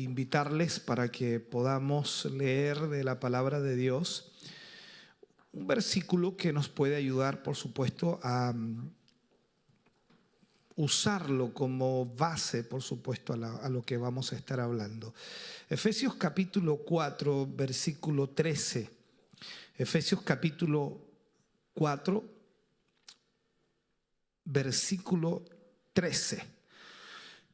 Invitarles para que podamos leer de la palabra de Dios un versículo que nos puede ayudar, por supuesto, a usarlo como base, por supuesto, a lo que vamos a estar hablando. Efesios capítulo 4, versículo 13. Efesios capítulo 4, versículo 13.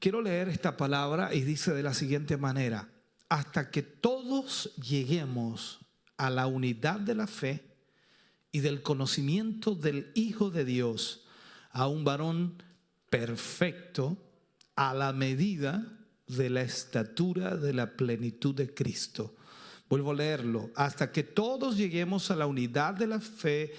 Quiero leer esta palabra y dice de la siguiente manera: hasta que todos lleguemos a la unidad de la fe y del conocimiento del Hijo de Dios, a un varón perfecto, a la medida de la estatura de la plenitud de Cristo. Vuelvo a leerlo: hasta que todos lleguemos a la unidad de la fe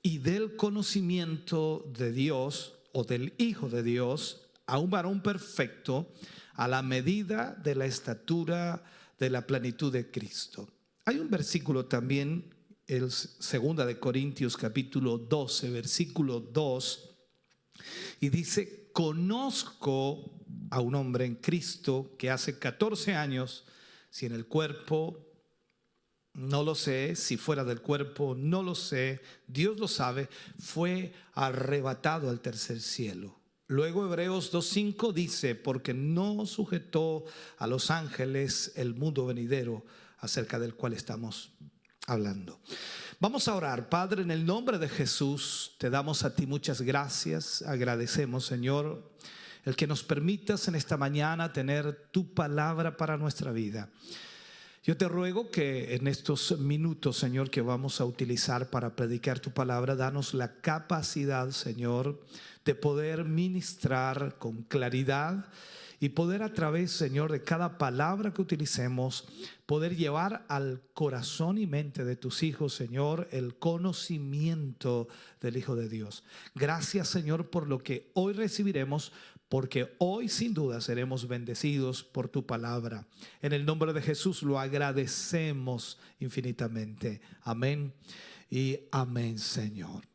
y del conocimiento de Dios o del Hijo de Dios, a un varón perfecto, a la medida de la estatura de la plenitud de Cristo. Hay un versículo también, el 2 de Corintios capítulo 12, versículo 2, y dice: conozco a un hombre en Cristo que hace 14 años, si en el cuerpo, no lo sé, si fuera del cuerpo, no lo sé, Dios lo sabe, fue arrebatado al tercer cielo. Luego Hebreos 2:5 dice: porque no sujetó a los ángeles el mundo venidero acerca del cual estamos hablando. Vamos a orar. Padre, en el nombre de Jesús, te damos a ti muchas gracias. Agradecemos, Señor, el que nos permitas en esta mañana tener tu palabra para nuestra vida. Yo te ruego que en estos minutos, Señor, que vamos a utilizar para predicar tu palabra, danos la capacidad, Señor, de poder ministrar con claridad y poder a través, Señor, de cada palabra que utilicemos, poder llevar al corazón y mente de tus hijos, Señor, el conocimiento del Hijo de Dios. Gracias, Señor, por lo que hoy recibiremos, porque hoy sin duda seremos bendecidos por tu palabra. En el nombre de Jesús lo agradecemos infinitamente. Amén y amén, Señor.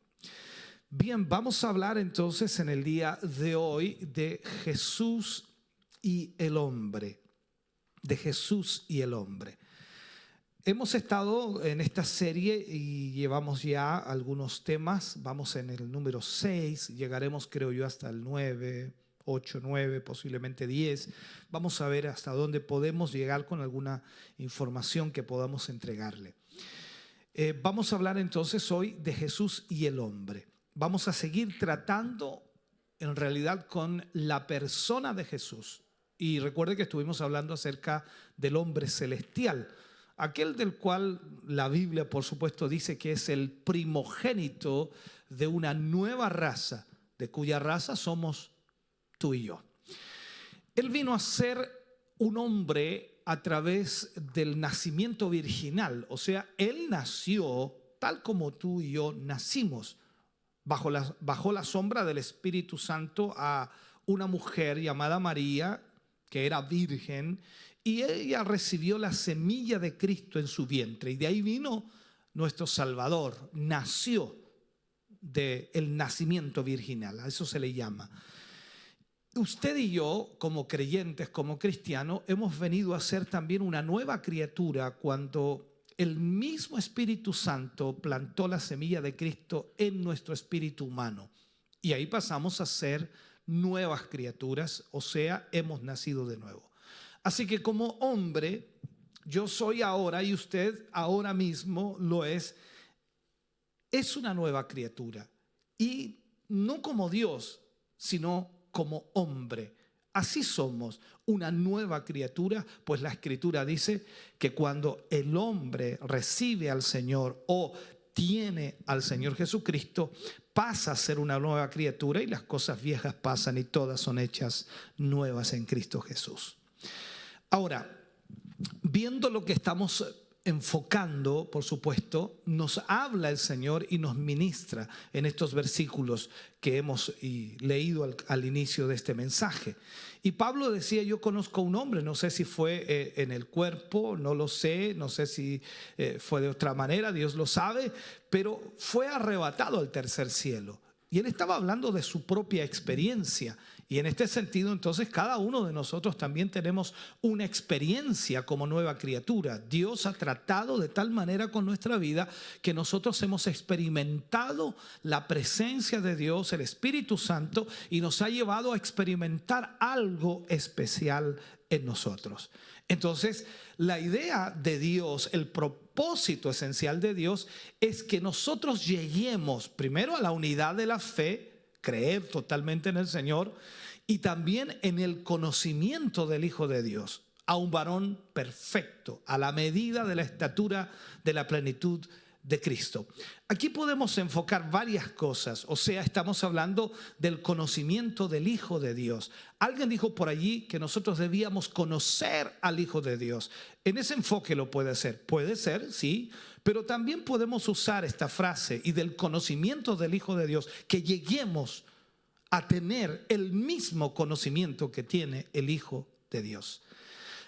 Bien, vamos a hablar entonces en el día de hoy de Jesús y el hombre. De Jesús y el hombre. Hemos estado en esta serie y llevamos ya algunos temas. Vamos en el número 6, llegaremos creo yo hasta el 9, 8, 9, posiblemente 10. Vamos a ver hasta dónde podemos llegar con alguna información que podamos entregarle. Vamos a hablar entonces hoy de Jesús y el hombre. Vamos a seguir tratando en realidad con la persona de Jesús. Y recuerde que estuvimos hablando acerca del hombre celestial, aquel del cual la Biblia, por supuesto, dice que es el primogénito de una nueva raza, de cuya raza somos tú y yo. Él vino a ser un hombre a través del nacimiento virginal, o sea, él nació tal como tú y yo nacimos, bajo la sombra del Espíritu Santo, a una mujer llamada María, que era virgen, y ella recibió la semilla de Cristo en su vientre, y de ahí vino nuestro Salvador, nació del nacimiento virginal, a eso se le llama. Usted y yo, como creyentes, como cristianos, hemos venido a ser también una nueva criatura cuando el mismo Espíritu Santo plantó la semilla de Cristo en nuestro espíritu humano. Y ahí pasamos a ser nuevas criaturas, o sea, hemos nacido de nuevo. Así que como hombre, yo soy ahora y usted ahora mismo lo es una nueva criatura. Y no como Dios, sino como hombre. Así somos, una nueva criatura, pues la Escritura dice que cuando el hombre recibe al Señor o tiene al Señor Jesucristo, pasa a ser una nueva criatura y las cosas viejas pasan y todas son hechas nuevas en Cristo Jesús. Ahora, viendo lo que estamos enfocando, por supuesto, nos habla el Señor y nos ministra en estos versículos que hemos leído al inicio de este mensaje. Y Pablo decía: yo conozco a un hombre, no sé si fue en el cuerpo, no lo sé, no sé si fue de otra manera, Dios lo sabe, pero fue arrebatado al tercer cielo. Y él estaba hablando de su propia experiencia. Y en este sentido, entonces, cada uno de nosotros también tenemos una experiencia como nueva criatura. Dios ha tratado de tal manera con nuestra vida que nosotros hemos experimentado la presencia de Dios, el Espíritu Santo, y nos ha llevado a experimentar algo especial en nosotros. Entonces, la idea de Dios, el propósito esencial de Dios es que nosotros lleguemos primero a la unidad de la fe, creer totalmente en el Señor, y también en el conocimiento del Hijo de Dios, a un varón perfecto, a la medida de la estatura de la plenitud de Cristo. Aquí podemos enfocar varias cosas, o sea, estamos hablando del conocimiento del Hijo de Dios. Alguien dijo por allí que nosotros debíamos conocer al Hijo de Dios. En ese enfoque lo puede ser, sí, pero también podemos usar esta frase y del conocimiento del Hijo de Dios, que lleguemos a tener el mismo conocimiento que tiene el Hijo de Dios.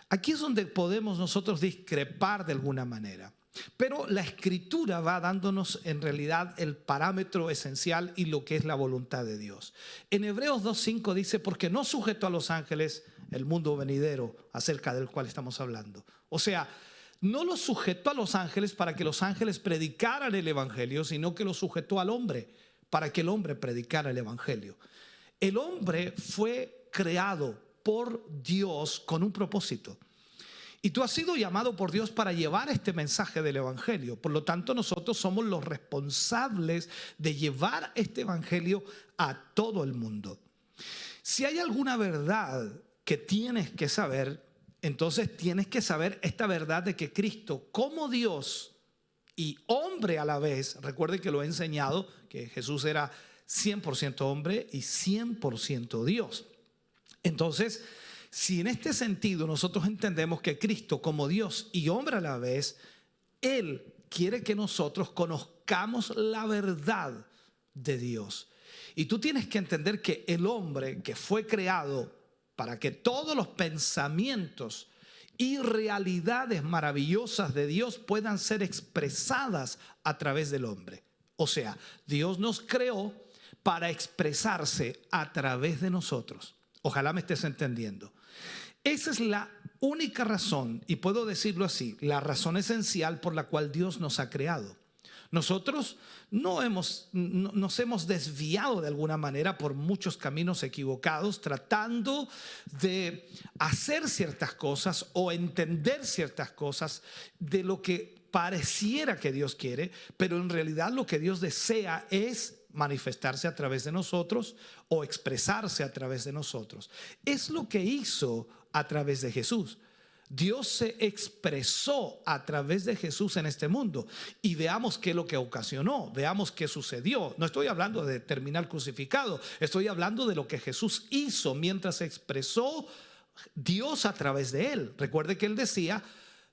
Aquí es donde podemos nosotros discrepar de alguna manera. Pero la Escritura va dándonos en realidad el parámetro esencial y lo que es la voluntad de Dios. En Hebreos 2:5 dice, porque no sujetó a los ángeles el mundo venidero acerca del cual estamos hablando. O sea, no lo sujetó a los ángeles para que los ángeles predicaran el evangelio, sino que lo sujetó al hombre para que el hombre predicara el evangelio. El hombre fue creado por Dios con un propósito. Y tú has sido llamado por Dios para llevar este mensaje del evangelio. Por lo tanto, nosotros somos los responsables de llevar este evangelio a todo el mundo. Si hay alguna verdad que tienes que saber, entonces tienes que saber esta verdad de que Cristo, como Dios y hombre a la vez, recuerden que lo he enseñado, que Jesús era 100% hombre y 100% Dios. Entonces, si en este sentido nosotros entendemos que Cristo como Dios y hombre a la vez, Él quiere que nosotros conozcamos la verdad de Dios. Y tú tienes que entender que el hombre que fue creado para que todos los pensamientos y realidades maravillosas de Dios puedan ser expresadas a través del hombre. O sea, Dios nos creó para expresarse a través de nosotros. Ojalá me estés entendiendo. Esa es la única razón, y puedo decirlo así, la razón esencial por la cual Dios nos ha creado. Nosotros nos hemos desviado de alguna manera por muchos caminos equivocados, tratando de hacer ciertas cosas o entender ciertas cosas de lo que pareciera que Dios quiere, pero en realidad lo que Dios desea es manifestarse a través de nosotros o expresarse a través de nosotros. Es lo que hizo a través de Jesús. Dios se expresó a través de Jesús en este mundo y veamos qué es lo que ocasionó, veamos qué sucedió. No estoy hablando de terminar crucificado, estoy hablando de lo que Jesús hizo mientras se expresó Dios a través de él. Recuerde que él decía,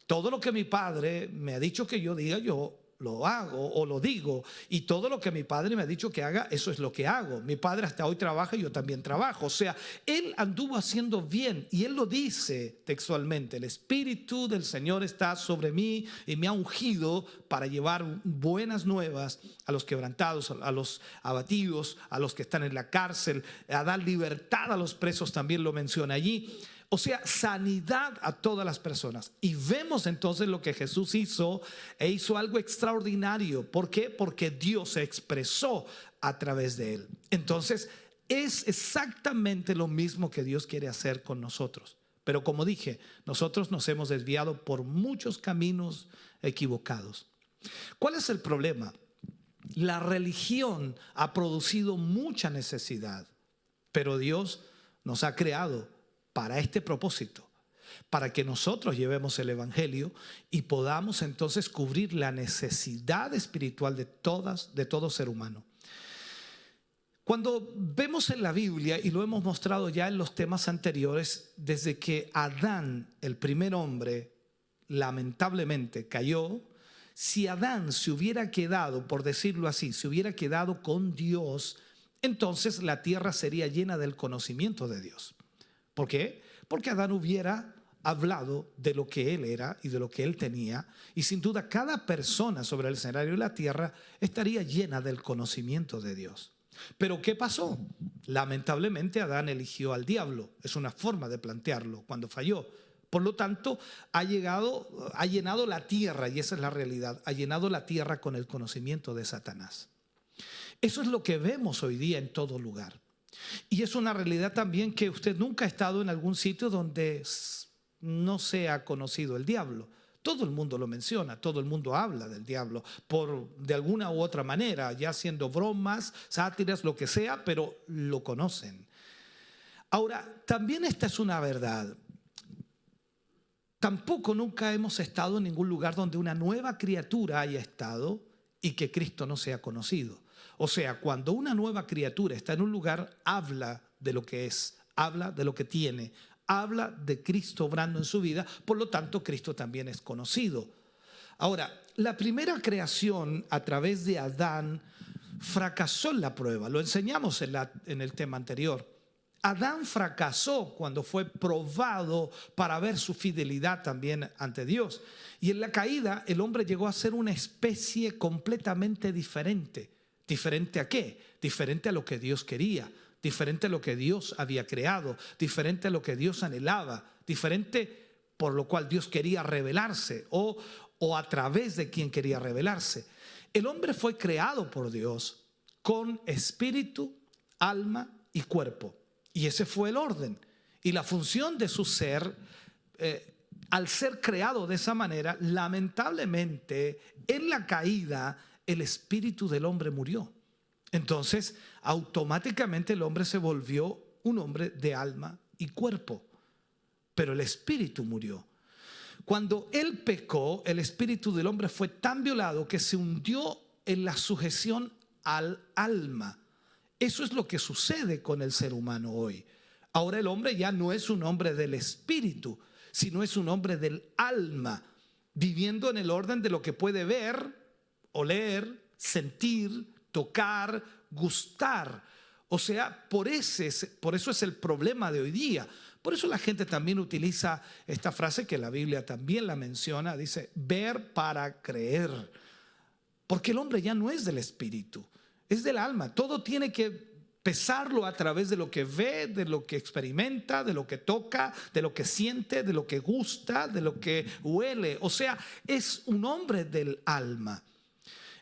todo lo que mi Padre me ha dicho que yo diga, yo lo hago o lo digo, y todo lo que mi Padre me ha dicho que haga, eso es lo que hago. Mi Padre hasta hoy trabaja y yo también trabajo. O sea, él anduvo haciendo bien y él lo dice textualmente: el Espíritu del Señor está sobre mí y me ha ungido para llevar buenas nuevas a los quebrantados, a los abatidos, a los que están en la cárcel, a dar libertad a los presos, también lo menciona allí. O sea, sanidad a todas las personas. Y vemos entonces lo que Jesús hizo, e hizo algo extraordinario. ¿Por qué? Porque Dios se expresó a través de él. Entonces, es exactamente lo mismo que Dios quiere hacer con nosotros. Pero como dije, nosotros nos hemos desviado por muchos caminos equivocados. ¿Cuál es el problema? La religión ha producido mucha necesidad, pero Dios nos ha creado para este propósito, para que nosotros llevemos el evangelio y podamos entonces cubrir la necesidad espiritual de todo ser humano. Cuando vemos en la Biblia, y lo hemos mostrado ya en los temas anteriores, desde que Adán, el primer hombre, lamentablemente cayó, si Adán se hubiera quedado, por decirlo así, se hubiera quedado con Dios, entonces la tierra sería llena del conocimiento de Dios. ¿Por qué? Porque Adán hubiera hablado de lo que él era y de lo que él tenía, y sin duda cada persona sobre el escenario de la tierra estaría llena del conocimiento de Dios. Pero ¿qué pasó? Lamentablemente Adán eligió al diablo. Es una forma de plantearlo cuando falló. Por lo tanto, ha llenado la tierra, y esa es la realidad, ha llenado la tierra con el conocimiento de Satanás. Eso es lo que vemos hoy día en todo lugar. Y es una realidad también que usted nunca ha estado en algún sitio donde no se ha conocido el diablo. Todo el mundo lo menciona, todo el mundo habla del diablo de alguna u otra manera, ya siendo bromas, sátiras, lo que sea, pero lo conocen. Ahora, también esta es una verdad. Tampoco nunca hemos estado en ningún lugar donde una nueva criatura haya estado y que Cristo no sea conocido. O sea, cuando una nueva criatura está en un lugar, habla de lo que es, habla de lo que tiene, habla de Cristo obrando en su vida, por lo tanto Cristo también es conocido. Ahora, la primera creación a través de Adán fracasó en la prueba, lo enseñamos en el tema anterior. Adán fracasó cuando fue probado para ver su fidelidad también ante Dios. Y en la caída el hombre llegó a ser una especie completamente diferente. ¿Diferente a qué? Diferente a lo que Dios quería, diferente a lo que Dios había creado, diferente a lo que Dios anhelaba, diferente por lo cual Dios quería revelarse o a través de quien quería revelarse. El hombre fue creado por Dios con espíritu, alma y cuerpo. Y ese fue el orden. Y la función de su ser, al ser creado de esa manera, lamentablemente en la caída el espíritu del hombre murió. Entonces, automáticamente el hombre se volvió un hombre de alma y cuerpo. Pero el espíritu murió. Cuando él pecó, el espíritu del hombre fue tan violado que se hundió en la sujeción al alma. Eso es lo que sucede con el ser humano hoy. Ahora el hombre ya no es un hombre del espíritu, sino es un hombre del alma, viviendo en el orden de lo que puede ver, oler, sentir, tocar, gustar. O sea, por eso es el problema de hoy día. Por eso la gente también utiliza esta frase que la Biblia también la menciona, dice, ver para creer. Porque el hombre ya no es del espíritu, es del alma. Todo tiene que pesarlo a través de lo que ve, de lo que experimenta, de lo que toca, de lo que siente, de lo que gusta, de lo que huele. O sea, es un hombre del alma.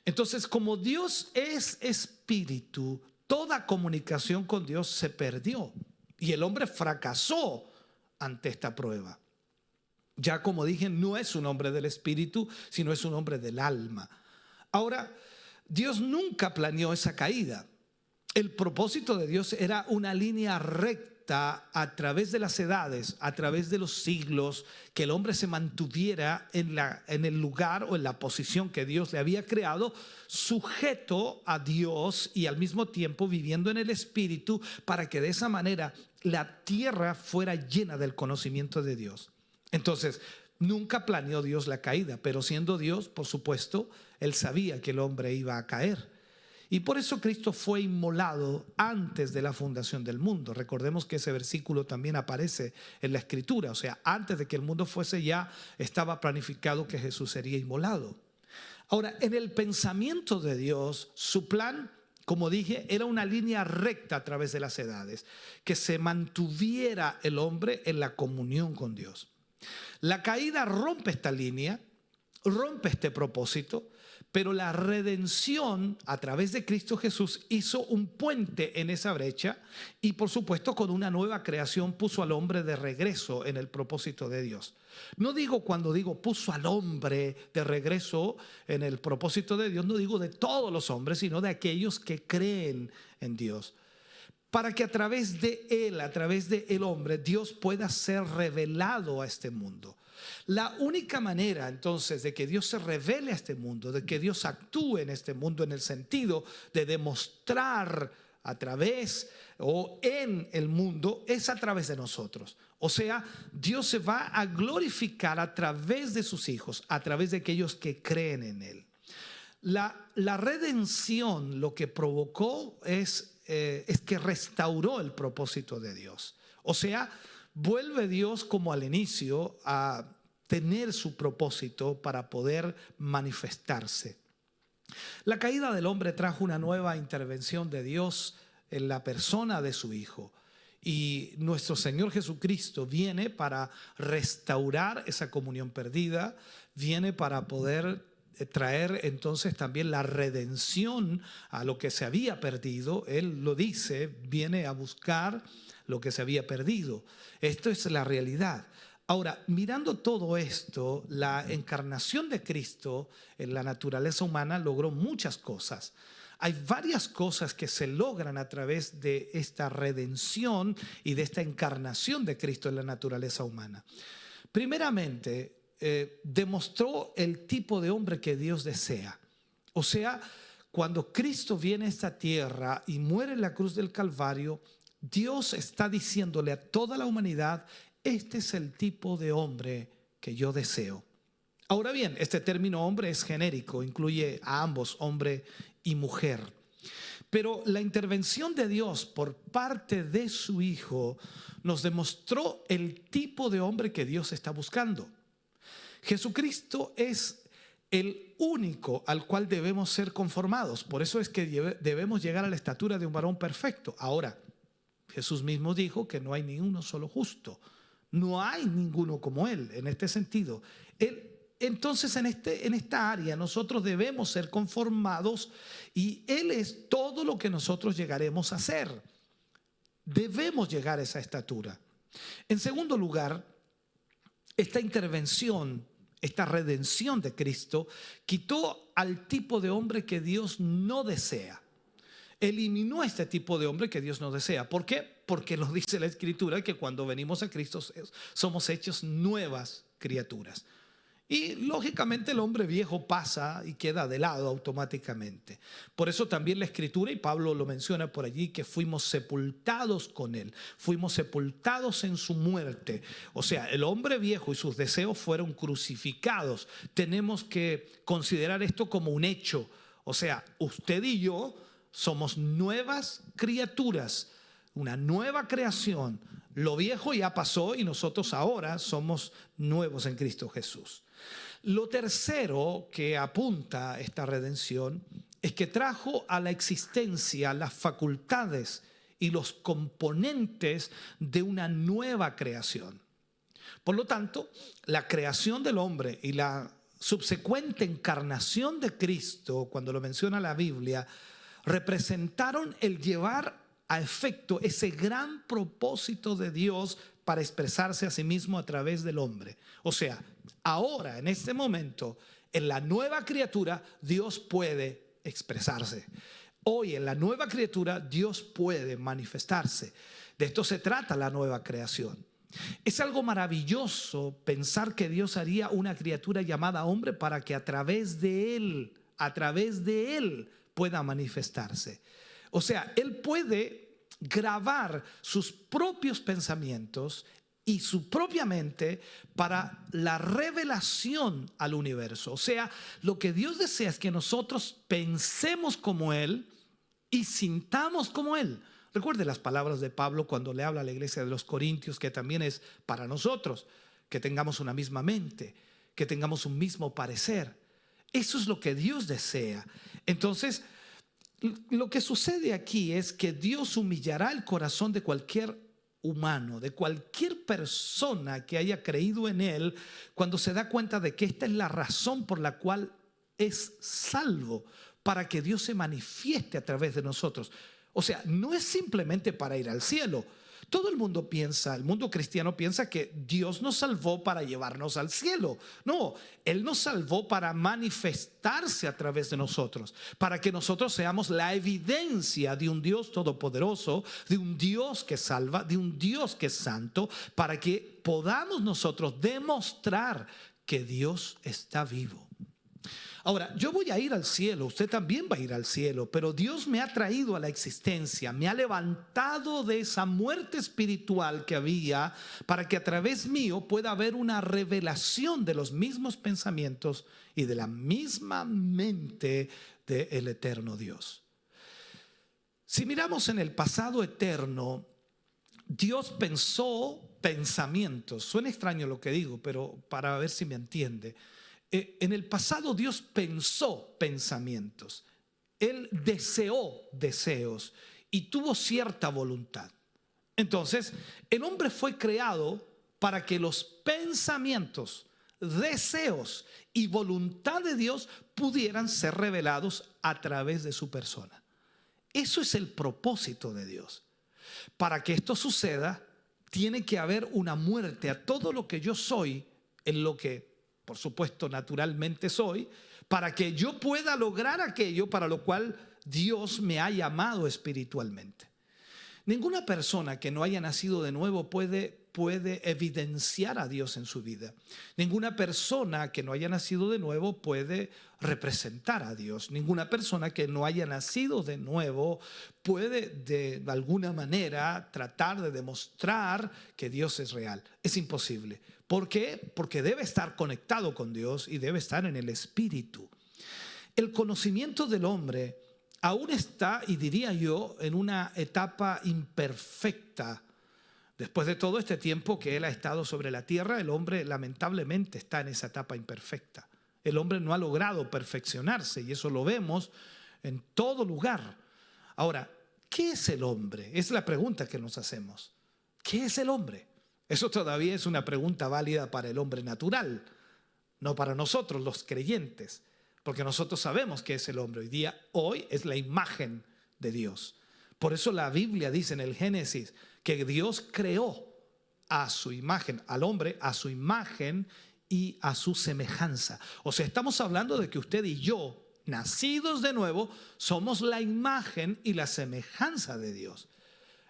Entonces, como Dios es espíritu, toda comunicación con Dios se perdió y el hombre fracasó ante esta prueba. Ya como dije, no es un hombre del espíritu, sino es un hombre del alma. Ahora, Dios nunca planeó esa caída. El propósito de Dios era una línea recta a través de las edades, a través de los siglos, que el hombre se mantuviera en el lugar o en la posición que Dios le había creado, sujeto a Dios y al mismo tiempo viviendo en el Espíritu, para que de esa manera la tierra fuera llena del conocimiento de Dios. Entonces, nunca planeó Dios la caída, pero siendo Dios, por supuesto, Él sabía que el hombre iba a caer. Y por eso Cristo fue inmolado antes de la fundación del mundo. Recordemos que ese versículo también aparece en la Escritura. O sea, antes de que el mundo fuese ya estaba planificado que Jesús sería inmolado. Ahora, en el pensamiento de Dios, su plan, como dije, era una línea recta a través de las edades, que se mantuviera el hombre en la comunión con Dios. La caída rompe esta línea, rompe este propósito, pero la redención a través de Cristo Jesús hizo un puente en esa brecha y por supuesto con una nueva creación puso al hombre de regreso en el propósito de Dios. No digo cuando digo puso al hombre de regreso en el propósito de Dios, no digo de todos los hombres, sino de aquellos que creen en Dios. Para que a través de él, a través de el hombre, Dios pueda ser revelado a este mundo. La única manera entonces de que Dios se revele a este mundo, de que Dios actúe en este mundo en el sentido de demostrar a través o en el mundo, es a través de nosotros. O sea, Dios se va a glorificar a través de sus hijos, a través de aquellos que creen en Él. La redención lo que provocó es que restauró el propósito de Dios. O sea, vuelve Dios como al inicio a tener su propósito para poder manifestarse. La caída del hombre trajo una nueva intervención de Dios en la persona de su Hijo. Y nuestro Señor Jesucristo viene para restaurar esa comunión perdida, viene para poder traer entonces también la redención a lo que se había perdido. Él lo dice, viene a buscar lo que se había perdido. Esto es la realidad. Ahora, mirando todo esto, la encarnación de Cristo en la naturaleza humana logró muchas cosas. Hay varias cosas que se logran a través de esta redención y de esta encarnación de Cristo en la naturaleza humana. Primeramente, demostró el tipo de hombre que Dios desea. O sea, cuando Cristo viene a esta tierra y muere en la cruz del Calvario, Dios está diciéndole a toda la humanidad: este es el tipo de hombre que yo deseo. Ahora bien, este término hombre es genérico, incluye a ambos, hombre y mujer. Pero la intervención de Dios por parte de su Hijo nos demostró el tipo de hombre que Dios está buscando. Jesucristo es el único al cual debemos ser conformados. Por eso es que debemos llegar a la estatura de un varón perfecto. Ahora, Jesús mismo dijo que no hay ni uno solo justo. No hay ninguno como Él en este sentido. Entonces en esta área nosotros debemos ser conformados y Él es todo lo que nosotros llegaremos a ser. Debemos llegar a esa estatura. En segundo lugar, esta intervención, esta redención de Cristo quitó al tipo de hombre que Dios no desea. Eliminó este tipo de hombre que Dios no desea. ¿Por qué? Porque nos dice la Escritura que cuando venimos a Cristo somos hechos nuevas criaturas. Y lógicamente el hombre viejo pasa y queda de lado automáticamente. Por eso también la Escritura, y Pablo lo menciona por allí, que fuimos sepultados con Él, fuimos sepultados en su muerte. O sea, el hombre viejo y sus deseos fueron crucificados. Tenemos que considerar esto como un hecho. O sea, usted y yo somos nuevas criaturas, una nueva creación. Lo viejo ya pasó y nosotros ahora somos nuevos en Cristo Jesús. Lo tercero que apunta esta redención es que trajo a la existencia las facultades y los componentes de una nueva creación. Por lo tanto, la creación del hombre y la subsecuente encarnación de Cristo, cuando lo menciona la Biblia, representaron el llevar a efecto ese gran propósito de Dios para expresarse a sí mismo a través del hombre. O sea, ahora, en este momento, en la nueva criatura, Dios puede expresarse. Hoy, en la nueva criatura, Dios puede manifestarse. De esto se trata la nueva creación. Es algo maravilloso pensar que Dios haría una criatura llamada hombre para que a través de él, pueda manifestarse. O sea, Él puede grabar sus propios pensamientos y su propia mente para la revelación al universo. O sea, lo que Dios desea es que nosotros pensemos como Él y sintamos como Él. Recuerde las palabras de Pablo cuando le habla a la iglesia de los Corintios, que también es para nosotros, que tengamos una misma mente, que tengamos un mismo parecer. Eso es lo que Dios desea. Entonces, lo que sucede aquí es que Dios humillará el corazón de cualquier humano, de cualquier persona que haya creído en Él, cuando se da cuenta de que esta es la razón por la cual es salvo, para que Dios se manifieste a través de nosotros. O sea, no es simplemente para ir al cielo. Todo el mundo piensa, el mundo cristiano piensa que Dios nos salvó para llevarnos al cielo. No, Él nos salvó para manifestarse a través de nosotros, para que nosotros seamos la evidencia de un Dios todopoderoso, de un Dios que salva, de un Dios que es santo, para que podamos nosotros demostrar que Dios está vivo. Ahora, yo voy a ir al cielo, usted también va a ir al cielo, pero Dios me ha traído a la existencia, me ha levantado de esa muerte espiritual que había para que a través mío pueda haber una revelación de los mismos pensamientos y de la misma mente del eterno Dios. Si miramos en el pasado eterno, Dios pensó pensamientos. Suena extraño lo que digo, pero para ver si me entiende. En el pasado Dios pensó pensamientos. Él deseó deseos y tuvo cierta voluntad. Entonces, el hombre fue creado para que los pensamientos, deseos y voluntad de Dios pudieran ser revelados a través de su persona. Eso es el propósito de Dios. Para que esto suceda, tiene que haber una muerte a todo lo que yo soy, en lo que, por supuesto, naturalmente soy, para que yo pueda lograr aquello para lo cual Dios me ha llamado espiritualmente. Ninguna persona que no haya nacido de nuevo puede evidenciar a Dios en su vida. Ninguna persona que no haya nacido de nuevo puede representar a Dios. Ninguna persona que no haya nacido de nuevo puede de alguna manera tratar de demostrar que Dios es real. Es imposible. ¿Por qué? Porque debe estar conectado con Dios y debe estar en el Espíritu. El conocimiento del hombre aún está, y diría yo, en una etapa imperfecta. Después de todo este tiempo que Él ha estado sobre la tierra, el hombre lamentablemente está en esa etapa imperfecta. El hombre no ha logrado perfeccionarse y eso lo vemos en todo lugar. Ahora, ¿qué es el hombre? Es la pregunta que nos hacemos. ¿Qué es el hombre? Eso todavía es una pregunta válida para el hombre natural, no para nosotros los creyentes, porque nosotros sabemos qué es el hombre. Hoy es la imagen de Dios. Por eso la Biblia dice en el Génesis que Dios creó a su imagen, al hombre a su imagen y a su semejanza. O sea, estamos hablando de que usted y yo, nacidos de nuevo, somos la imagen y la semejanza de Dios.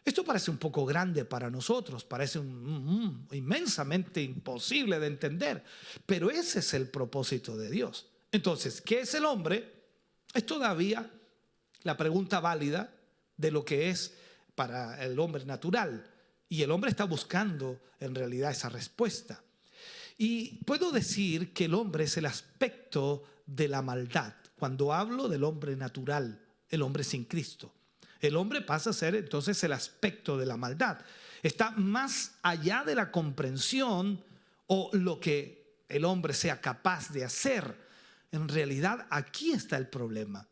Esto parece un poco grande para nosotros, parece inmensamente imposible de entender, pero ese es el propósito de Dios. Entonces, ¿qué es el hombre? Es todavía la pregunta válida de lo que es para el hombre natural. Y el hombre está buscando en realidad esa respuesta. Y puedo decir que el hombre es el aspecto de la maldad. Cuando hablo del hombre natural, el hombre sin Cristo, el hombre pasa a ser entonces el aspecto de la maldad. Está más allá de la comprensión o lo que el hombre sea capaz de hacer. En realidad, aquí está el problema.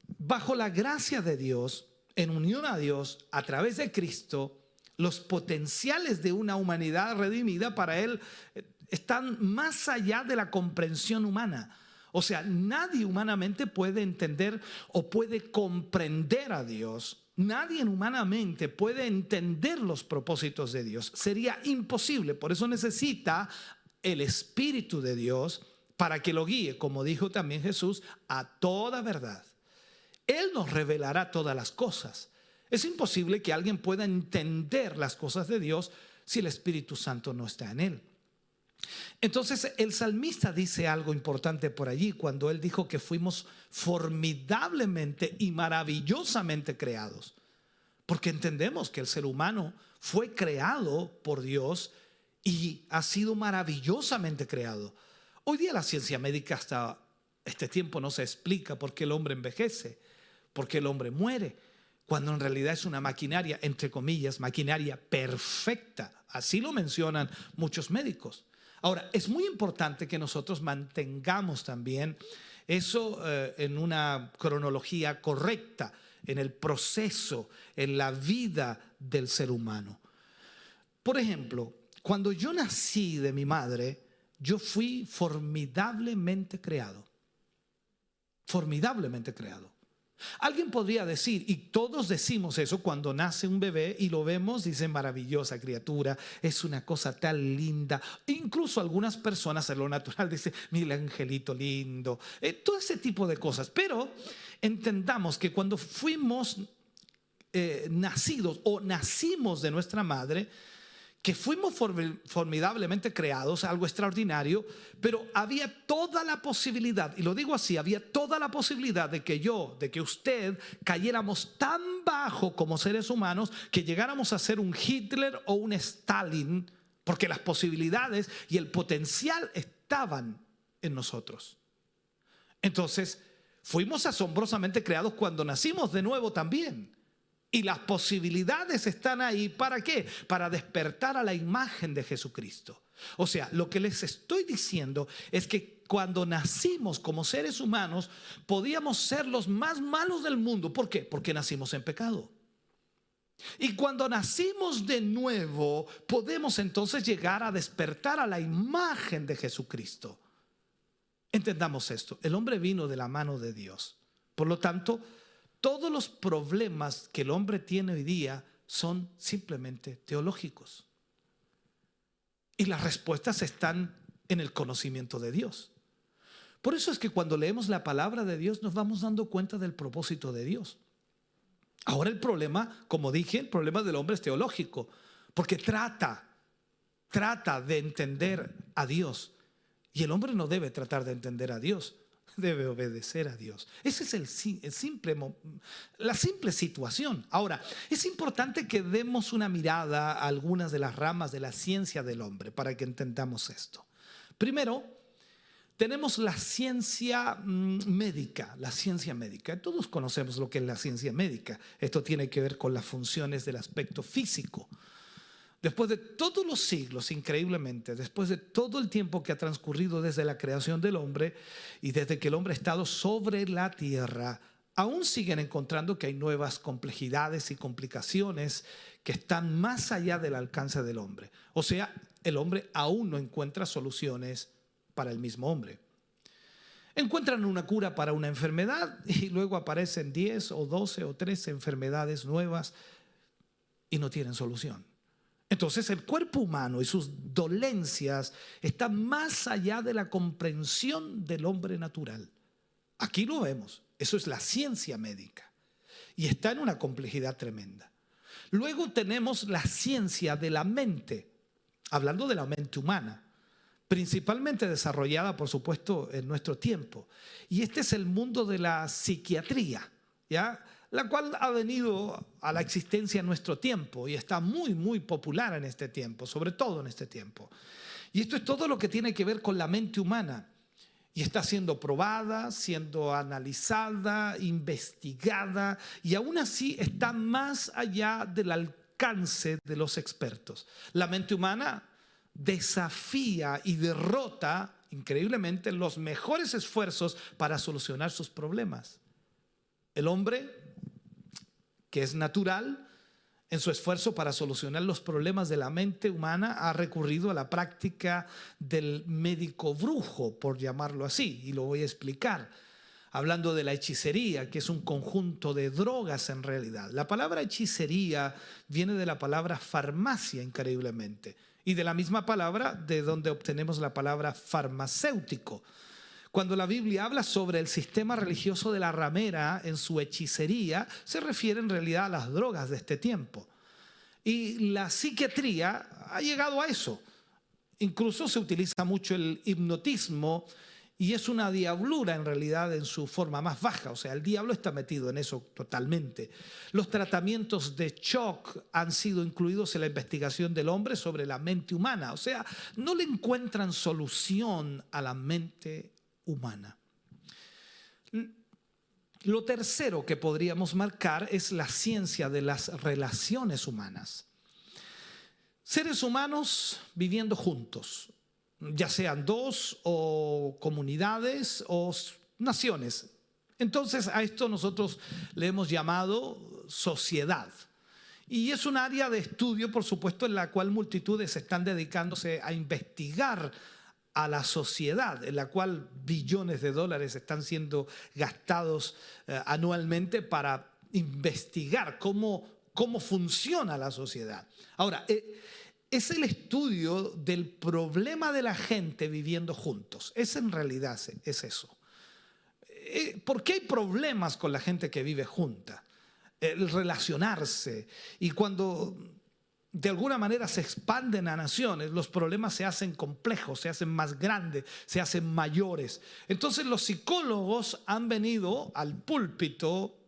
Bajo la gracia de Dios, en unión a Dios, a través de Cristo, los potenciales de una humanidad redimida para Él están más allá de la comprensión humana. O sea, nadie humanamente puede entender o puede comprender a Dios. Nadie humanamente puede entender los propósitos de Dios. Sería imposible. Por eso necesita el Espíritu de Dios para que lo guíe, como dijo también Jesús, a toda verdad. Él nos revelará todas las cosas. Es imposible que alguien pueda entender las cosas de Dios si el Espíritu Santo no está en él. Entonces el salmista dice algo importante por allí cuando él dijo que fuimos formidablemente y maravillosamente creados. Porque entendemos que el ser humano fue creado por Dios y ha sido maravillosamente creado. Hoy día la ciencia médica hasta este tiempo no se explica por qué el hombre envejece, por qué el hombre muere, cuando en realidad es una maquinaria, entre comillas, maquinaria perfecta. Así lo mencionan muchos médicos. Ahora, es muy importante que nosotros mantengamos también eso en una cronología correcta, en el proceso, en la vida del ser humano. Por ejemplo, cuando yo nací de mi madre, yo fui formidablemente creado. Formidablemente creado. Alguien podría decir, y todos decimos eso cuando nace un bebé y lo vemos, dicen maravillosa criatura, es una cosa tan linda. Incluso algunas personas en lo natural dicen, mira angelito lindo, todo ese tipo de cosas. Pero entendamos que cuando fuimos nacidos o nacimos de nuestra madre, que fuimos formidablemente creados, algo extraordinario, pero había toda la posibilidad, y lo digo así, había toda la posibilidad de que usted cayéramos tan bajo como seres humanos que llegáramos a ser un Hitler o un Stalin, porque las posibilidades y el potencial estaban en nosotros. Entonces, fuimos asombrosamente creados cuando nacimos de nuevo también. Y las posibilidades están ahí. ¿Para qué? Para despertar a la imagen de Jesucristo. O sea, lo que les estoy diciendo es que cuando nacimos como seres humanos, podíamos ser los más malos del mundo. ¿Por qué? Porque nacimos en pecado. Y cuando nacimos de nuevo, podemos entonces llegar a despertar a la imagen de Jesucristo. Entendamos esto. El hombre vino de la mano de Dios. Por lo tanto, todos los problemas que el hombre tiene hoy día son simplemente teológicos. Y las respuestas están en el conocimiento de Dios. Por eso es que cuando leemos la palabra de Dios nos vamos dando cuenta del propósito de Dios. Ahora el problema, como dije, el problema del hombre es teológico, porque trata de entender a Dios. Y el hombre no debe tratar de entender a Dios, debe obedecer a Dios. Esa es la simple situación. Ahora, es importante que demos una mirada a algunas de las ramas de la ciencia del hombre para que entendamos esto. Primero, tenemos la ciencia médica, la ciencia médica. Todos conocemos lo que es la ciencia médica. Esto tiene que ver con las funciones del aspecto físico. Después de todos los siglos, increíblemente, después de todo el tiempo que ha transcurrido desde la creación del hombre y desde que el hombre ha estado sobre la tierra, aún siguen encontrando que hay nuevas complejidades y complicaciones que están más allá del alcance del hombre. O sea, el hombre aún no encuentra soluciones para el mismo hombre. Encuentran una cura para una enfermedad y luego aparecen 10 o 12 o 13 enfermedades nuevas y no tienen solución. Entonces el cuerpo humano y sus dolencias están más allá de la comprensión del hombre natural. Aquí lo vemos, eso es la ciencia médica y está en una complejidad tremenda. Luego tenemos la ciencia de la mente, hablando de la mente humana, principalmente desarrollada, por supuesto, en nuestro tiempo. Y este es el mundo de la psiquiatría, ¿ya? La cual ha venido a la existencia en nuestro tiempo y está muy, muy popular en este tiempo, sobre todo en este tiempo. Y esto es todo lo que tiene que ver con la mente humana. Y está siendo probada, siendo analizada, investigada, y aún así está más allá del alcance de los expertos. La mente humana desafía y derrota increíblemente los mejores esfuerzos para solucionar sus problemas. El hombre, que es natural, en su esfuerzo para solucionar los problemas de la mente humana, ha recurrido a la práctica del médico brujo, por llamarlo así, y lo voy a explicar. Hablando de la hechicería, que es un conjunto de drogas en realidad. La palabra hechicería viene de la palabra farmacia, increíblemente, y de la misma palabra de donde obtenemos la palabra farmacéutico. Cuando la Biblia habla sobre el sistema religioso de la ramera en su hechicería, se refiere en realidad a las drogas de este tiempo. Y la psiquiatría ha llegado a eso. Incluso se utiliza mucho el hipnotismo y es una diablura en realidad en su forma más baja. O sea, el diablo está metido en eso totalmente. Los tratamientos de shock han sido incluidos en la investigación del hombre sobre la mente humana. O sea, no le encuentran solución a la mente humana. Lo tercero que podríamos marcar es la ciencia de las relaciones humanas. Seres humanos viviendo juntos, ya sean dos o comunidades o naciones. Entonces a esto nosotros le hemos llamado sociedad. Y es un área de estudio, por supuesto, en la cual multitudes están dedicándose a investigar a la sociedad, en la cual billones de dólares están siendo gastados anualmente para investigar cómo funciona la sociedad. Ahora, es el estudio del problema de la gente viviendo juntos. Es en realidad es eso. ¿Por qué hay problemas con la gente que vive junta? El relacionarse. Y cuando de alguna manera se expanden a naciones, los problemas se hacen complejos, se hacen más grandes, se hacen mayores. Entonces los psicólogos han venido al púlpito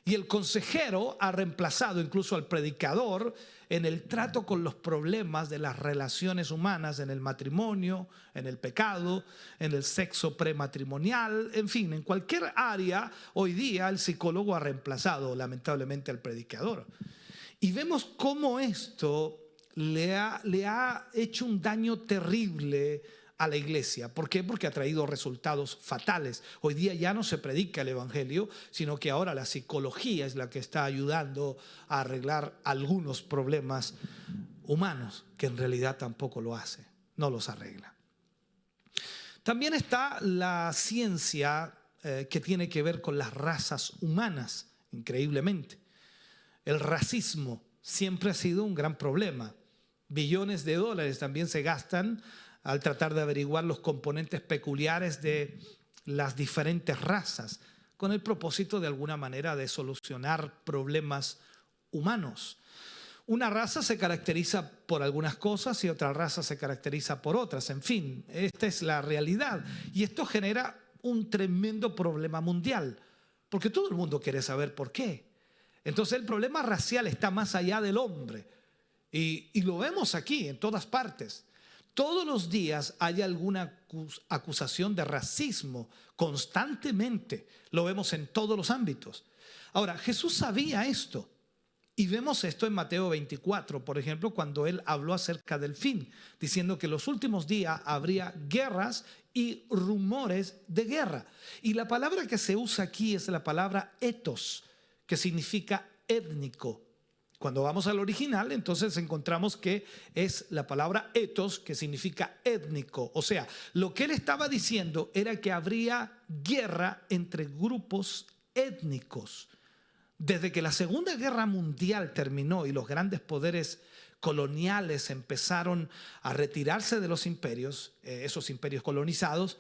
Y el consejero ha reemplazado incluso al predicador en el trato con los problemas de las relaciones humanas, en el matrimonio, en el pecado, en el sexo prematrimonial, en fin, en cualquier área. Hoy día el psicólogo ha reemplazado lamentablemente al predicador. Y vemos cómo esto le ha hecho un daño terrible a la iglesia. ¿Por qué? Porque ha traído resultados fatales. Hoy día ya no se predica el evangelio, sino que ahora la psicología es la que está ayudando a arreglar algunos problemas humanos, que en realidad tampoco lo hace, no los arregla. También está la ciencia que tiene que ver con las razas humanas, increíblemente. El racismo siempre ha sido un gran problema. Billones de dólares también se gastan al tratar de averiguar los componentes peculiares de las diferentes razas, con el propósito de alguna manera de solucionar problemas humanos. Una raza se caracteriza por algunas cosas y otra raza se caracteriza por otras. En fin, esta es la realidad. Y esto genera un tremendo problema mundial, porque todo el mundo quiere saber por qué. Entonces el problema racial está más allá del hombre. Y lo vemos aquí, en todas partes. Todos los días hay alguna acusación de racismo, constantemente. Lo vemos en todos los ámbitos. Ahora, Jesús sabía esto. Y vemos esto en Mateo 24, por ejemplo, cuando él habló acerca del fin, diciendo que en los últimos días habría guerras y rumores de guerra. Y la palabra que se usa aquí es la palabra etos, que significa étnico. Cuando vamos al original, entonces encontramos que es la palabra etos, que significa étnico. O sea, lo que él estaba diciendo era que habría guerra entre grupos étnicos. Desde que la Segunda Guerra Mundial terminó y los grandes poderes coloniales empezaron a retirarse de los imperios, esos imperios colonizados,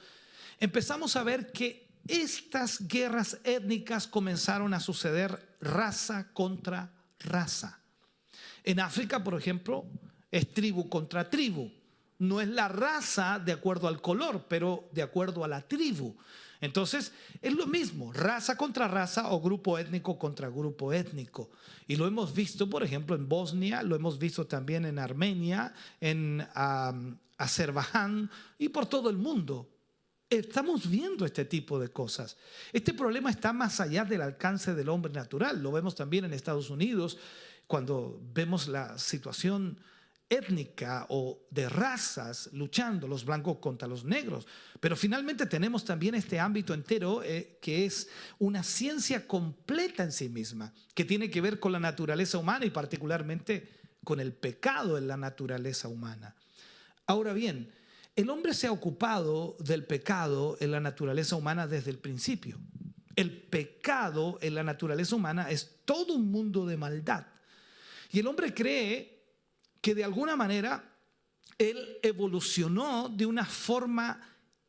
empezamos a ver que estas guerras étnicas comenzaron a suceder raza contra raza. En África, por ejemplo, es tribu contra tribu. No es la raza de acuerdo al color, pero de acuerdo a la tribu. Entonces, es lo mismo, raza contra raza o grupo étnico contra grupo étnico. Y lo hemos visto, por ejemplo, en Bosnia, lo hemos visto también en Armenia, en Azerbaiyán y por todo el mundo. Estamos viendo este tipo de cosas. Este problema está más allá del alcance del hombre natural. Lo vemos también en Estados Unidos cuando vemos la situación étnica o de razas luchando, los blancos contra los negros. Pero finalmente tenemos también este ámbito entero que es una ciencia completa en sí misma, que tiene que ver con la naturaleza humana y particularmente con el pecado en la naturaleza humana. Ahora bien, el hombre se ha ocupado del pecado en la naturaleza humana desde el principio. El pecado en la naturaleza humana es todo un mundo de maldad. Y el hombre cree que de alguna manera él evolucionó de una forma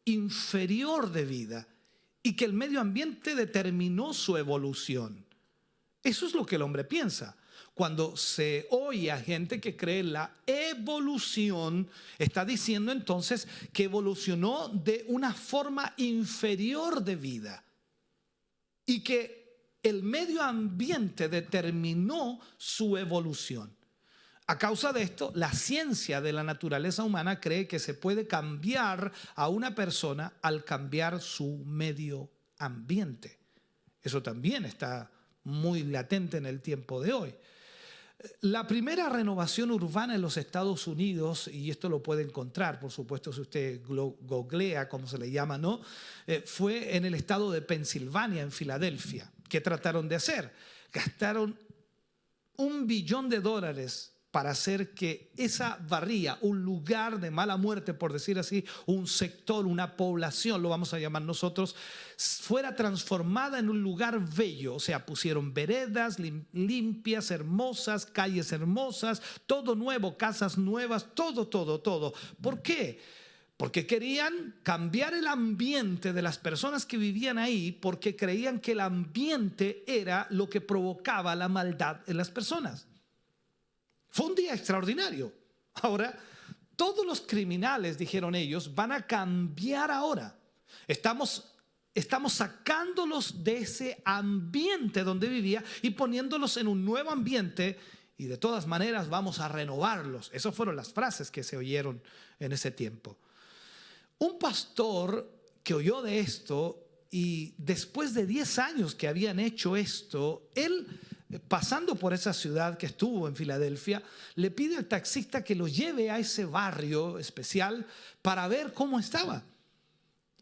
inferior de vida y que el medio ambiente determinó su evolución. Eso es lo que el hombre piensa. Cuando se oye a gente que cree en la evolución, está diciendo entonces que evolucionó de una forma inferior de vida y que el medio ambiente determinó su evolución. A causa de esto, la ciencia de la naturaleza humana cree que se puede cambiar a una persona al cambiar su medio ambiente. Eso también está muy latente en el tiempo de hoy. La primera renovación urbana en los Estados Unidos, y esto lo puede encontrar, por supuesto, si usted googlea, como se le llama, ¿no? Fue en el estado de Pensilvania, en Filadelfia. ¿Qué trataron de hacer? Gastaron $1 billón para hacer que esa barría, un lugar de mala muerte, por decir así, un sector, una población, lo vamos a llamar nosotros, fuera transformada en un lugar bello. O sea, pusieron veredas limpias, hermosas, calles hermosas, todo nuevo, casas nuevas, todo. ¿Por qué? Porque querían cambiar el ambiente de las personas que vivían ahí, porque creían que el ambiente era lo que provocaba la maldad en las personas. Fue un día extraordinario. Ahora, todos los criminales, dijeron ellos, van a cambiar ahora. Estamos estamos sacándolos de ese ambiente donde vivía y poniéndolos en un nuevo ambiente, y de todas maneras vamos a renovarlos. Esas fueron las frases que se oyeron en ese tiempo. Un pastor que oyó de esto, y después de 10 años que habían hecho esto, él, pasando por esa ciudad que estuvo en Filadelfia, le pide al taxista que lo lleve a ese barrio especial para ver cómo estaba.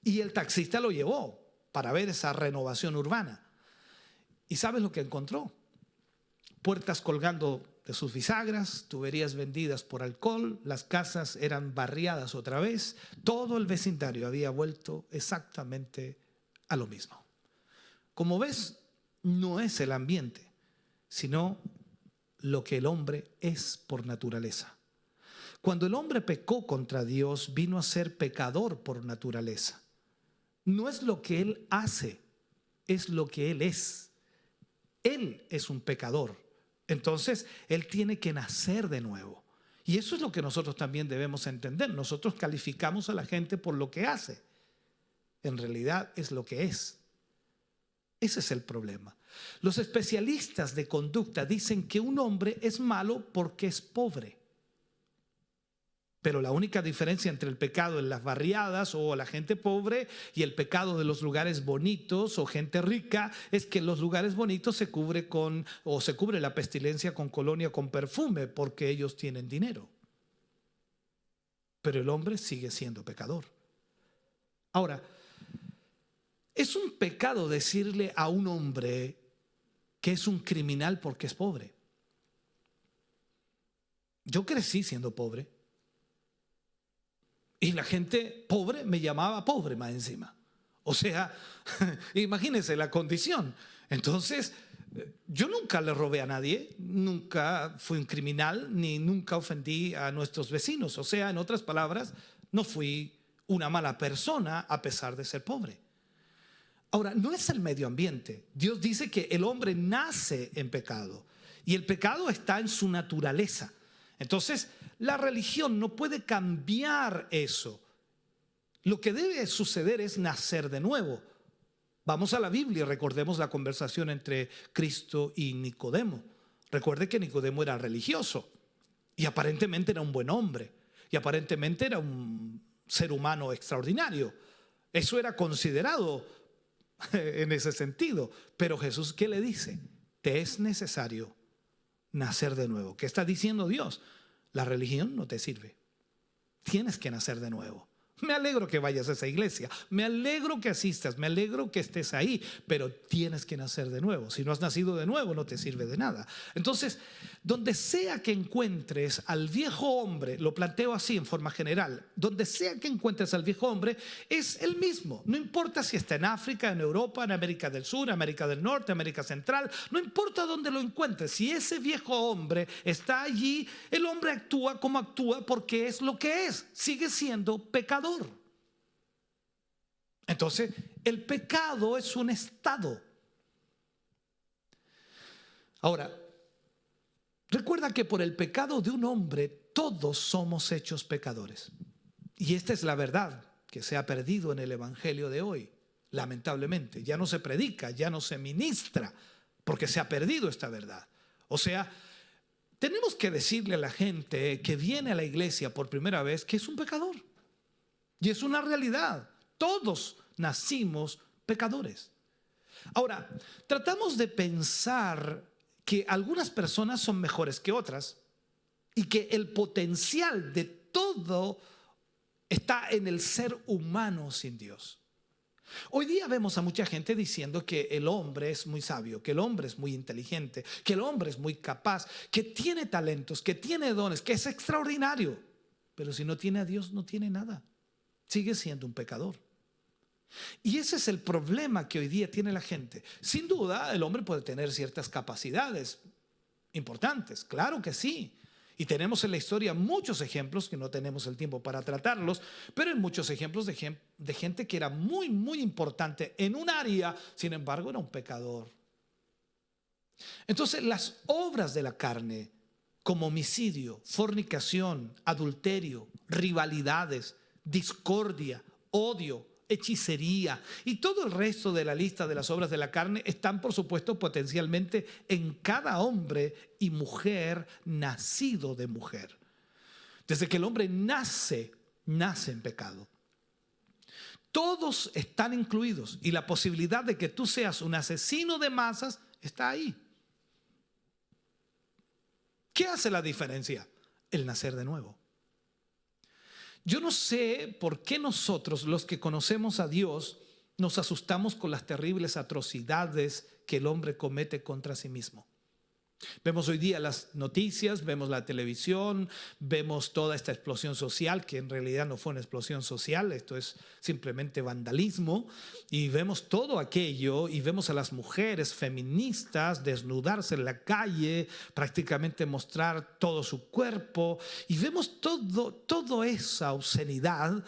Y el taxista lo llevó para ver esa renovación urbana. ¿Y sabes lo que encontró? Puertas colgando de sus bisagras, tuberías vendidas por alcohol, las casas eran barriadas otra vez, todo el vecindario había vuelto exactamente a lo mismo. Como ves, no es el ambiente, sino lo que el hombre es por naturaleza. Cuando el hombre pecó contra Dios, vino a ser pecador por naturaleza. No es lo que él hace, es lo que él es. Él es un pecador. Entonces, él tiene que nacer de nuevo. Y eso es lo que nosotros también debemos entender. Nosotros calificamos a la gente por lo que hace. En realidad es lo que es. Ese es el problema. Los especialistas de conducta dicen que un hombre es malo porque es pobre. Pero la única diferencia entre el pecado en las barriadas o la gente pobre y el pecado de los lugares bonitos o gente rica es que en los lugares bonitos se cubre la pestilencia con colonia, con perfume, porque ellos tienen dinero. Pero el hombre sigue siendo pecador. Ahora, es un pecado decirle a un hombre que es un criminal porque es pobre. Yo crecí siendo pobre. Y la gente pobre me llamaba pobre más encima. O sea, imagínense la condición. Entonces, yo nunca le robé a nadie, nunca fui un criminal, ni nunca ofendí a nuestros vecinos. O sea, en otras palabras, no fui una mala persona a pesar de ser pobre. Ahora, no es el medio ambiente. Dios dice que el hombre nace en pecado y el pecado está en su naturaleza. Entonces, la religión no puede cambiar eso. Lo que debe suceder es nacer de nuevo. Vamos a la Biblia y recordemos la conversación entre Cristo y Nicodemo. Recuerde que Nicodemo era religioso y aparentemente era un buen hombre y aparentemente era un ser humano extraordinario. Eso era considerado en ese sentido. Pero Jesús, ¿qué le dice? Te es necesario nacer de nuevo. ¿Qué está diciendo Dios? La religión no te sirve. Tienes que nacer de nuevo. Me alegro que vayas a esa iglesia, me alegro que asistas, me alegro que estés ahí, pero tienes que nacer de nuevo. Si no has nacido de nuevo, no te sirve de nada. Entonces, donde sea que encuentres al viejo hombre, lo planteo así en forma general, donde sea que encuentres al viejo hombre, es el mismo. No importa si está en África, en Europa, en América del Sur, América del Norte, América Central, no importa dónde lo encuentres. Si ese viejo hombre está allí, el hombre actúa como actúa porque es lo que es. Sigue siendo pecador. Entonces, el pecado es un estado. Ahora, recuerda que por el pecado de un hombre todos somos hechos pecadores. Y esta es la verdad que se ha perdido en el evangelio de hoy. Lamentablemente, ya no se predica, ya no se ministra, porque se ha perdido esta verdad. O sea, tenemos que decirle a la gente que viene a la iglesia por primera vez que es un pecador. Y es una realidad. Todos nacimos pecadores. Ahora, tratamos de pensar que algunas personas son mejores que otras y que el potencial de todo está en el ser humano sin Dios. Hoy día vemos a mucha gente diciendo que el hombre es muy sabio, que el hombre es muy inteligente, que el hombre es muy capaz, que tiene talentos, que tiene dones, que es extraordinario. Pero si no tiene a Dios, no tiene nada. Sigue siendo un pecador. Y ese es el problema que hoy día tiene la gente. Sin duda, el hombre puede tener ciertas capacidades importantes, claro que sí. Y tenemos en la historia muchos ejemplos, que no tenemos el tiempo para tratarlos, pero hay muchos ejemplos de gente que era muy, muy importante en un área, sin embargo, era un pecador. Entonces, las obras de la carne, como homicidio, fornicación, adulterio, rivalidades, discordia, odio, hechicería y todo el resto de la lista de las obras de la carne están, por supuesto, potencialmente en cada hombre y mujer nacido de mujer. Desde que el hombre nace en pecado. Todos están incluidos y la posibilidad de que tú seas un asesino de masas está ahí. ¿Qué hace la diferencia? El nacer de nuevo. Yo no sé por qué nosotros, los que conocemos a Dios, nos asustamos con las terribles atrocidades que el hombre comete contra sí mismo. Vemos hoy día las noticias, vemos la televisión, vemos toda esta explosión social, que en realidad no fue una explosión social, esto es simplemente vandalismo, y vemos todo aquello y vemos a las mujeres feministas desnudarse en la calle, prácticamente mostrar todo su cuerpo, y vemos toda esa obscenidad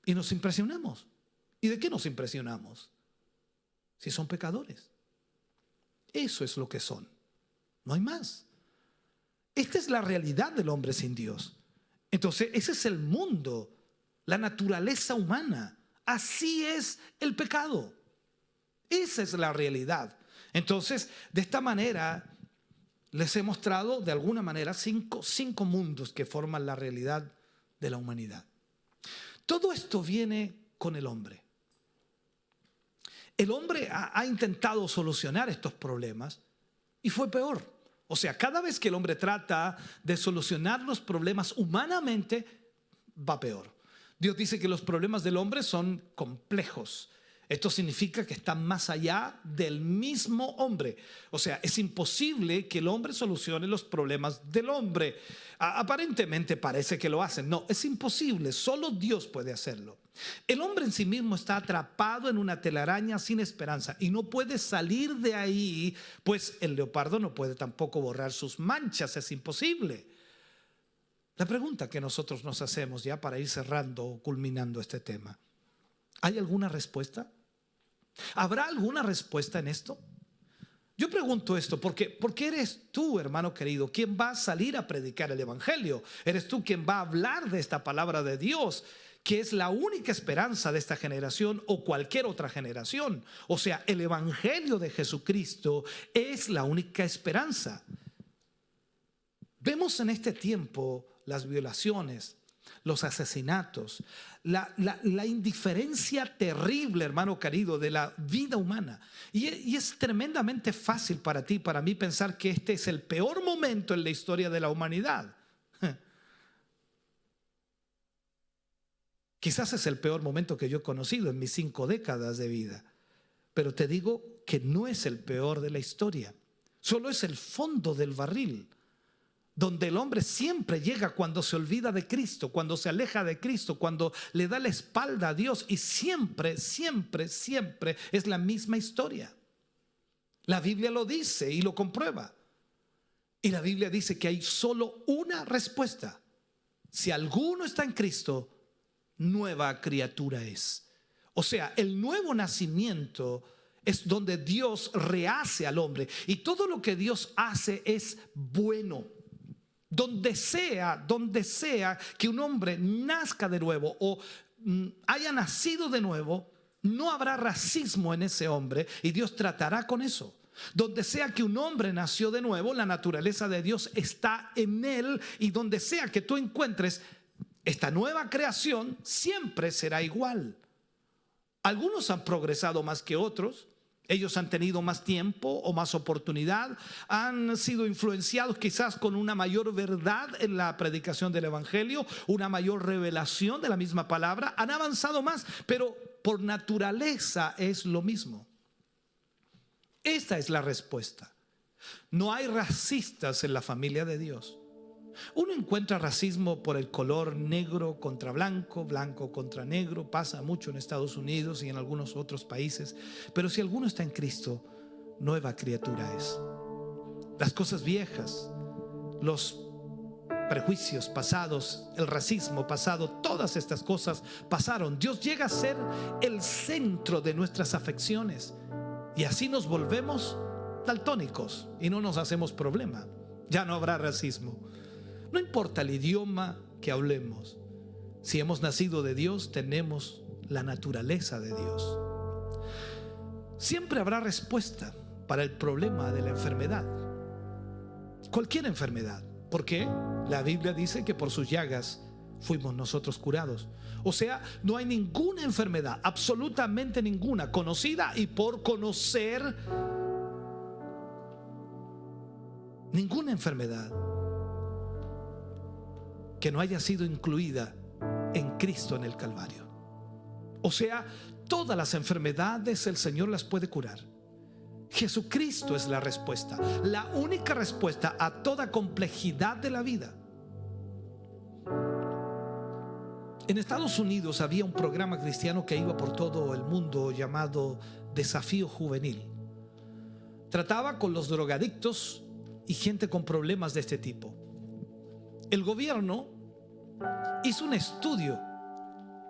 y nos impresionamos. ¿Y de qué nos impresionamos? Si son pecadores. Eso es lo que son. No hay más. Esta es la realidad del hombre sin Dios. Entonces, ese es el mundo, la naturaleza humana. Así es el pecado. Esa es la realidad. Entonces, de esta manera, les he mostrado de alguna manera cinco mundos que forman la realidad de la humanidad. Todo esto viene con el hombre. El hombre ha intentado solucionar estos problemas y fue peor. O sea, cada vez que el hombre trata de solucionar los problemas humanamente, va peor. Dios dice que los problemas del hombre son complejos. Esto significa que están más allá del mismo hombre. O sea, es imposible que el hombre solucione los problemas del hombre. Aparentemente parece que lo hacen. No, es imposible. Solo Dios puede hacerlo. El hombre en sí mismo está atrapado en una telaraña sin esperanza y no puede salir de ahí, pues el leopardo no puede tampoco borrar sus manchas. Es imposible. La pregunta que nosotros nos hacemos ya para ir cerrando o culminando este tema: ¿hay alguna respuesta? ¿Habrá alguna respuesta en esto? Yo pregunto esto porque eres tú, hermano querido, quien va a salir a predicar el evangelio. Eres tú quien va a hablar de esta palabra de Dios, que es la única esperanza de esta generación o cualquier otra generación. O sea, el evangelio de Jesucristo es la única esperanza. Vemos en este tiempo las violaciones, los asesinatos, la indiferencia terrible, hermano querido, de la vida humana. Y es tremendamente fácil para ti, para mí, pensar que este es el peor momento en la historia de la humanidad. Quizás es el peor momento que yo he conocido en mis 5 décadas de vida. Pero te digo que no es el peor de la historia. Solo es el fondo del barril, donde el hombre siempre llega cuando se olvida de Cristo, cuando se aleja de Cristo, cuando le da la espalda a Dios, y siempre es la misma historia. La Biblia lo dice y lo comprueba. Y la Biblia dice que hay solo una respuesta: si alguno está en Cristo, nueva criatura es. O sea, el nuevo nacimiento es donde Dios rehace al hombre, y todo lo que Dios hace es bueno. Donde sea que un hombre nazca de nuevo o haya nacido de nuevo, no habrá racismo en ese hombre, y Dios tratará con eso. Donde sea que un hombre nació de nuevo, la naturaleza de Dios está en él, y donde sea que tú encuentres esta nueva creación, siempre será igual. Algunos han progresado más que otros. Ellos han tenido más tiempo o más oportunidad, han sido influenciados quizás con una mayor verdad en la predicación del evangelio, una mayor revelación de la misma palabra, han avanzado más, pero por naturaleza es lo mismo. Esta es la respuesta. No hay racistas en la familia de Dios. Uno encuentra racismo por el color, negro contra blanco, blanco contra negro. Pasa mucho en Estados Unidos y en algunos otros países. Pero si alguno está en Cristo, nueva criatura es. Las cosas viejas, los prejuicios pasados, el racismo pasado, todas estas cosas pasaron. Dios llega a ser el centro de nuestras afecciones, y así nos volvemos daltónicos y no nos hacemos problema. Ya no habrá racismo. No importa el idioma que hablemos, si hemos nacido de Dios, tenemos la naturaleza de Dios. Siempre habrá respuesta para el problema de la enfermedad, cualquier enfermedad, porque la Biblia dice que por sus llagas fuimos nosotros curados. O sea, no hay ninguna enfermedad, absolutamente ninguna, conocida y por conocer, ninguna enfermedad que no haya sido incluida en Cristo en el Calvario. O sea, todas las enfermedades el Señor las puede curar. Jesucristo es la respuesta, la única respuesta a toda complejidad de la vida. En Estados Unidos había un programa cristiano que iba por todo el mundo llamado Desafío Juvenil. Trataba con los drogadictos y gente con problemas de este tipo. El gobierno hizo un estudio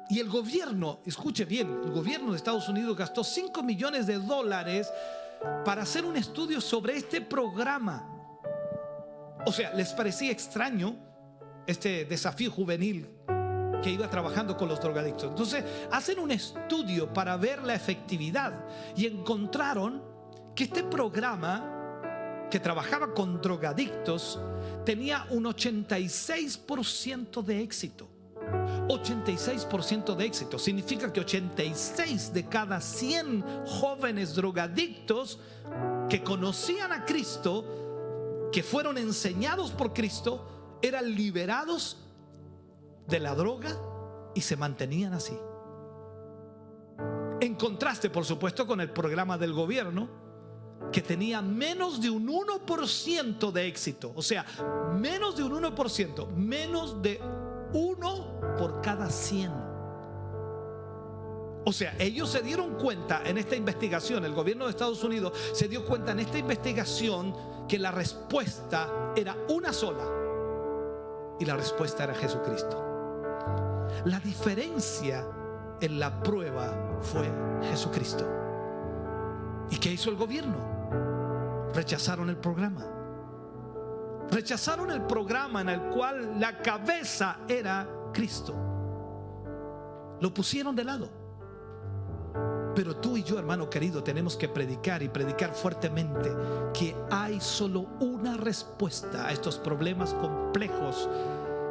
y el gobierno, escuche bien, el gobierno de Estados Unidos gastó $5 millones para hacer un estudio sobre este programa. O sea, les parecía extraño este desafío juvenil que iba trabajando con los drogadictos. Entonces hacen un estudio para ver la efectividad y encontraron que este programa que trabajaba con drogadictos tenía un 86% de éxito. 86% de éxito significa que 86 de cada 100 jóvenes drogadictos que conocían a Cristo, que fueron enseñados por Cristo, eran liberados de la droga y se mantenían así. En contraste, por supuesto, con el programa del gobierno, que tenía menos de un 1% de éxito. O sea, menos de un 1%, menos de 1 por cada 100. O sea, ellos se dieron cuenta en esta investigación, el gobierno de Estados Unidos se dio cuenta en esta investigación que la respuesta era una sola, y la respuesta era Jesucristo. La diferencia en la prueba fue Jesucristo. ¿Y qué hizo el gobierno? Rechazaron el programa. Rechazaron el programa en el cual la cabeza era Cristo. Lo pusieron de lado. Pero tú y yo, hermano querido, tenemos que predicar y predicar fuertemente que hay solo una respuesta a estos problemas complejos,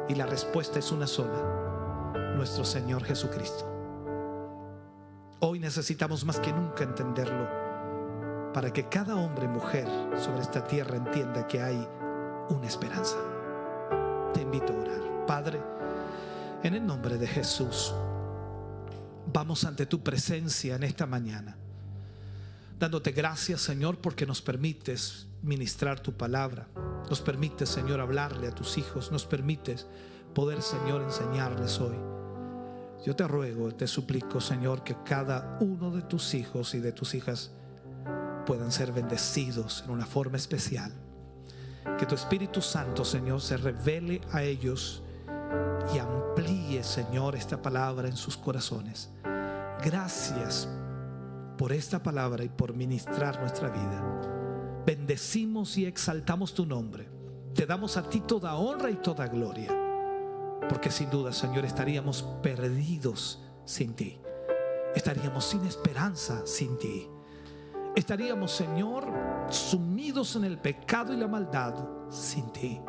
y la respuesta es una sola: nuestro Señor Jesucristo. Hoy necesitamos más que nunca entenderlo, para que cada hombre y mujer sobre esta tierra entienda que hay una esperanza. Te invito a orar. Padre, en el nombre de Jesús, vamos ante tu presencia en esta mañana, dándote gracias, Señor, porque nos permites ministrar tu palabra. Nos permites, Señor, hablarle a tus hijos. Nos permites poder, Señor, enseñarles hoy. Yo te ruego, te suplico, Señor, que cada uno de tus hijos y de tus hijas puedan ser bendecidos en una forma especial. Que tu Espíritu Santo, Señor, se revele a ellos y amplíe, Señor, esta palabra en sus corazones. Gracias por esta palabra y por ministrar nuestra vida. Bendecimos y exaltamos tu nombre. Te damos a ti toda honra y toda gloria, porque sin duda, Señor, estaríamos perdidos sin ti. Estaríamos sin esperanza sin ti. Estaríamos, Señor, sumidos en el pecado y la maldad sin ti.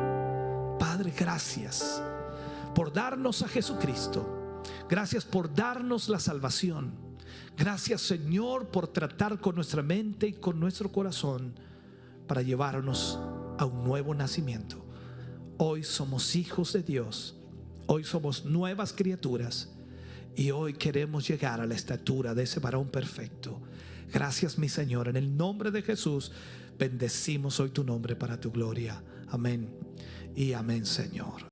Padre, gracias por darnos a Jesucristo. Gracias por darnos la salvación. Gracias, Señor, por tratar con nuestra mente y con nuestro corazón para llevarnos a un nuevo nacimiento. Hoy somos hijos de Dios. Hoy somos nuevas criaturas, y hoy queremos llegar a la estatura de ese varón perfecto. Gracias, mi Señor. En el nombre de Jesús bendecimos hoy tu nombre para tu gloria. Amén y amén, Señor.